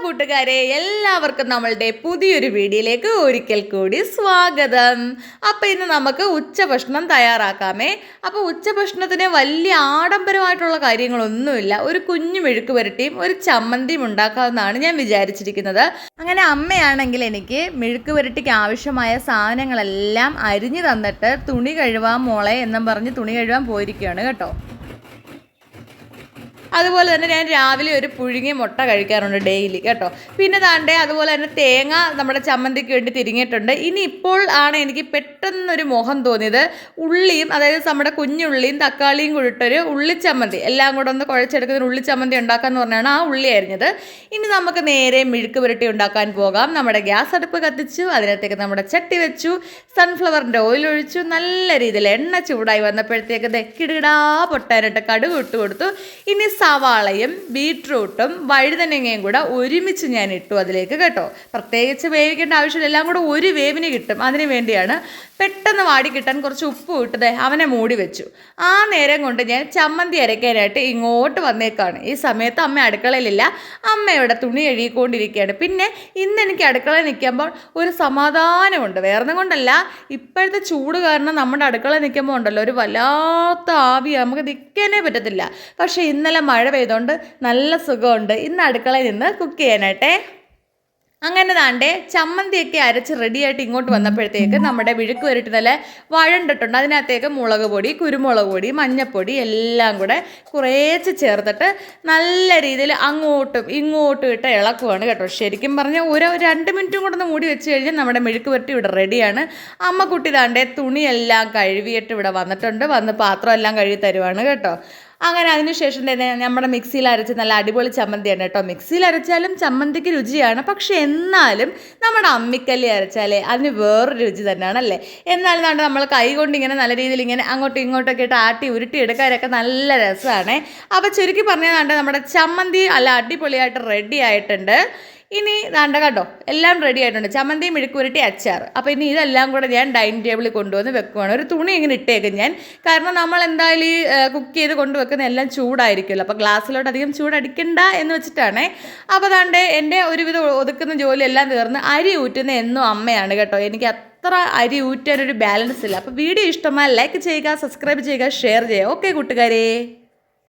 കൂട്ടുകാരെ, എല്ലാവർക്കും നമ്മളുടെ പുതിയൊരു വീഡിയോയിലേക്ക് ഒരിക്കൽ കൂടി സ്വാഗതം. അപ്പോൾ ഇന്ന് നമുക്ക് ഉച്ചഭക്ഷണം തയ്യാറാക്കാമേ. അപ്പോൾ ഉച്ചഭക്ഷണത്തിന് വലിയ ആഡംബരമായിട്ടുള്ള കാര്യങ്ങളൊന്നുമില്ല. ഒരു കുഞ്ഞു മെഴുക്ക് പുരട്ടിയും ഒരു ചമ്മന്തിയും ഉണ്ടാക്കാമെന്നാണ് ഞാൻ വിചാരിച്ചിരിക്കുന്നത്. അങ്ങനെ അമ്മയാണെങ്കിൽ എനിക്ക് മെഴുക്ക് പുരട്ടിക്ക് ആവശ്യമായ സാധനങ്ങളെല്ലാം അരിഞ്ഞു തന്നിട്ട് തുണി കഴുകാൻ മോളെ എന്നും പറഞ്ഞ് തുണി കഴുകാൻ പോയിരിക്കുകയാണ് കേട്ടോ. അതുപോലെ തന്നെ ഞാൻ രാവിലെ ഒരു പുഴുങ്ങിയ മുട്ട കഴിക്കാറുണ്ട് ഡെയിലി കേട്ടോ. പിന്നെ താണ്ടെ അതുപോലെ തന്നെ തേങ്ങ നമ്മുടെ ചമ്മന്തിക്ക് വേണ്ടി തിരിങ്ങിയിട്ടുണ്ട്. ഇനി ഇപ്പോൾ ആണ് എനിക്ക് പെട്ടെന്നൊരു മോഹം തോന്നിയത്, ഉള്ളിയും അതായത് നമ്മുടെ കുഞ്ഞുള്ളിയും തക്കാളിയും കൂടിയിട്ടൊരു ഉള്ളിച്ചമ്മന്തി എല്ലാം കൂടെ ഒന്ന് കുഴച്ചെടുക്കുന്ന ഉള്ളിച്ചമ്മന്തി ഉണ്ടാക്കാമെന്ന് പറഞ്ഞാണ് ആ ഉള്ളി അരിഞ്ഞത്. ഇനി നമുക്ക് നേരെ മെഴുക്ക് പുരട്ടി ഉണ്ടാക്കാൻ പോകാം. നമ്മുടെ ഗ്യാസ് അടുപ്പ് കത്തിച്ചു, അതിനകത്തേക്ക് നമ്മുടെ ചട്ടി വെച്ചു, സൺഫ്ലവറിൻ്റെ ഓയിൽ ഒഴിച്ചു, നല്ല രീതിയിൽ എണ്ണ ചൂടായി വന്നപ്പോഴത്തേക്ക് കിടുകിടാ പൊട്ടാനായിട്ട് കടുക് ഇട്ട് കൊടുത്തു. ഇനി സവാളയും ബീട്രൂട്ടും വഴുതനങ്ങയും കൂടെ ഒരുമിച്ച് ഞാൻ ഇട്ടു അതിലേക്ക് കേട്ടോ. പ്രത്യേകിച്ച് വേവിക്കേണ്ട ആവശ്യമില്ല, എല്ലാം കൂടെ ഒരു വേവിന് കിട്ടും. അതിന് വേണ്ടിയാണ്. പെട്ടെന്ന് വാടി കിട്ടാൻ കുറച്ച് ഉപ്പ് ഇട്ടത് അവനെ മൂടി വെച്ചു. ആ നേരം കൊണ്ട് ഞാൻ ചമ്മന്തി അരയ്ക്കാനായിട്ട് ഇങ്ങോട്ട് വന്നേക്കാണ്. ഈ സമയത്ത് അമ്മ അടുക്കളയിലില്ല, അമ്മയുടെ തുണി കഴുകിക്കൊണ്ടിരിക്കുകയാണ്. പിന്നെ ഇന്ന് എനിക്ക് അടുക്കളയിൽ നിൽക്കുമ്പോൾ ഒരു സമാധാനമുണ്ട്. വേറൊന്നും കൊണ്ടല്ല, ഇപ്പോഴത്തെ ചൂട് കാരണം നമ്മുടെ അടുക്കളയിൽ നിൽക്കുമ്പോൾ ഉണ്ടല്ലോ ഒരു വല്ലാത്ത ആവി, നമുക്ക് നിൽക്കാനേ പറ്റത്തില്ല. പക്ഷേ ഇന്നലെ മഴ പെയ്തുകൊണ്ട് നല്ല സുഖമുണ്ട് ഇന്ന് അടുക്കളയിൽ നിന്ന് കുക്ക് ചെയ്യാനായിട്ടേ. അങ്ങനെ താണ്ടെ ചമ്മന്തിയൊക്കെ അരച്ച് റെഡിയായിട്ട് ഇങ്ങോട്ട് വന്നപ്പോഴത്തേക്ക് നമ്മുടെ മെഴുക്ക് പുരട്ടി നല്ല വഴണ്ടിട്ടുണ്ട്. അതിനകത്തേക്ക് മുളക് പൊടി, കുരുമുളക് പൊടി, മഞ്ഞൾപ്പൊടി എല്ലാം കൂടെ കുറേച്ച് ചേർത്തിട്ട് നല്ല രീതിയിൽ അങ്ങോട്ടും ഇങ്ങോട്ടും ഇട്ട് ഇളക്കുവാണ് കേട്ടോ. ശരിക്കും പറഞ്ഞാൽ ഒരു 2 മിനിറ്റും കൂടെ ഒന്ന് മൂടി വെച്ച് കഴിഞ്ഞാൽ നമ്മുടെ മെഴുക്ക് പുരട്ടി ഇവിടെ റെഡിയാണ്. അമ്മക്കുട്ടി താണ്ടെ തുണിയെല്ലാം കഴുകിയിട്ട് ഇവിടെ വന്നിട്ടുണ്ട്, വന്ന് പാത്രം എല്ലാം കഴുകി തരുവാണ് കേട്ടോ. അങ്ങനെ അതിനുശേഷം തന്നെ നമ്മുടെ മിക്സിയിൽ അരച്ച് നല്ല അടിപൊളി ചമ്മന്തിയാണ് കേട്ടോ. മിക്സിയിൽ അരച്ചാലും ചമ്മന്തിക്ക് രുചിയാണ്, പക്ഷെ എന്നാലും നമ്മുടെ അമ്മിക്കല്ലി അരച്ചാലേ അതിന് വേറൊരു രുചി തന്നെയാണല്ലേ. എന്നാലും നമ്മൾ കൈ കൊണ്ട് ഇങ്ങനെ നല്ല രീതിയിൽ ഇങ്ങനെ അങ്ങോട്ടും ഇങ്ങോട്ടൊക്കെ ഇട്ട് ആട്ടി ഉരുട്ടി എടുക്കാനൊക്കെ നല്ല രസമാണ്. അപ്പോൾ ചുരുക്കി പറഞ്ഞാൽ നമ്മുടെ ചമ്മന്തി അല്ല അടിപൊളിയായിട്ട് റെഡി ആയിട്ടുണ്ട്. ഇനി ദാണ്ട കേട്ടോ എല്ലാം റെഡി ആയിട്ടുണ്ട്. ചമ്മന്തി, മെഴുക്ക് പുരട്ടി, അച്ചാർ. അപ്പോൾ ഇനി ഇതെല്ലാം കൂടെ ഞാൻ ഡൈനിങ് ടേബിളിൽ കൊണ്ടുവന്ന് വെക്കുവാണ്. ഒരു തുണി ഇങ്ങനെ ഇട്ടേക്കും ഞാൻ, കാരണം നമ്മൾ എന്തായാലും ഈ കുക്ക് ചെയ്ത് കൊണ്ടുവെക്കുന്ന എല്ലാം ചൂടായിരിക്കുമല്ലോ. അപ്പോൾ ഗ്ലാസ്സിലോട്ട് അധികം ചൂടടിക്കണ്ട എന്ന് വെച്ചിട്ടാണ്. അപ്പോൾ ദാണ്ട് എൻ്റെ ഒരുവിധം ഒതുക്കുന്ന ജോലിയെല്ലാം തീർന്ന് അരി ഊറ്റുന്ന എന്നും അമ്മയാണ് കേട്ടോ. എനിക്ക് അത്ര അരി ഊറ്റാനൊരു ബാലൻസ് ഇല്ല. അപ്പോൾ വീഡിയോ ഇഷ്ടമായി ലൈക്ക് ചെയ്യുക, സബ്സ്ക്രൈബ് ചെയ്യുക, ഷെയർ ചെയ്യുക. ഓക്കെ കൂട്ടുകാരെ.